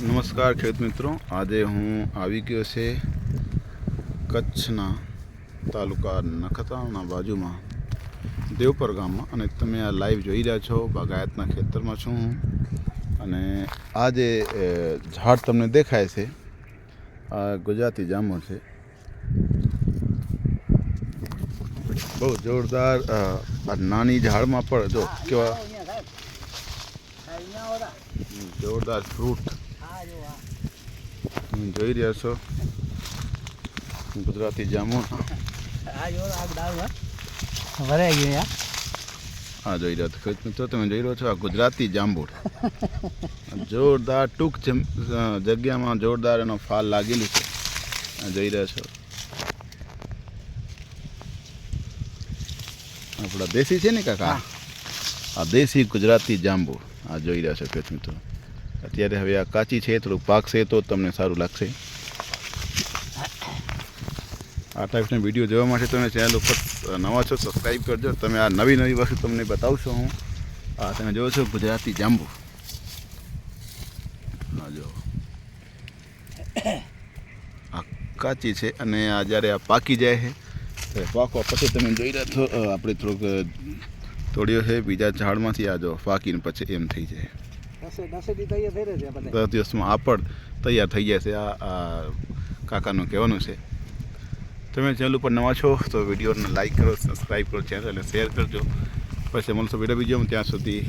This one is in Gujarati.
નમસ્કાર ખેડૂત મિત્રો, આજે હું આવી ગયો છે કચ્છના તાલુકા નખત્રાણા બાજુમાં દેવપર ગામમાં અને તમે આ લાઈવ જોઈ રહ્યા છો. બાગાયતના ખેતરમાં છું હું અને આ જે ઝાડ તમને દેખાય છે આ ગુજરાતી જાંબુ છે. બહુ જોરદાર નાની ઝાડમાં પણ જો કેવા જોરદાર ફ્રૂટ તમે જોઈ રહ્યા છો. ગુજરાતી જાંબુ આ જોઈ રહ્યા છો મિત્રો, તમે જોઈ રહ્યો છો આ ગુજરાતી જાંબુ જોરદાર ટૂંક જગ્યામાં જોરદાર એનો ફાલ લાગેલું છે. જોઈ રહ્યા છો આપણા દેશી છે ને કાકા, આ દેશી ગુજરાતી જાંબુ આ જોઈ રહ્યા છો ખેડૂત મિત્રો. અત્યારે હવે આ કાચી છે, થોડુંક પાકશે તો તમને સારું લાગશે. આ ટાઈપના વિડીયો જોવા માટે તમે ચેનલ ઉપર નવા છો સબસ્ક્રાઈબ કરજો. તમે આ નવી વસ્તુ તમને બતાવશો હું. આ તમે જોવો છો ગુજરાતી જાંબુ, હા જો આ કાચી છે અને આ જ્યારે આ પાકી જાય છે પાકવા પછી તમે જોઈ રહ્યા છો આપણે થોડુંક તોડ્યો છે બીજા ઝાડમાંથી. આ જો પાકીને પછી એમ થઈ જાય 10 દિવસમાં આ પણ તૈયાર થઈ જાય છે. આ કાકાનું કહેવાનું છે. તમે ચેનલ ઉપર નવા છો તો વિડીયોને લાઈક કરો, સબસ્ક્રાઈબ કરો, ચેનલને શેર કરજો. પછી મળશો વિડીયો બીજો. ત્યાં સુધી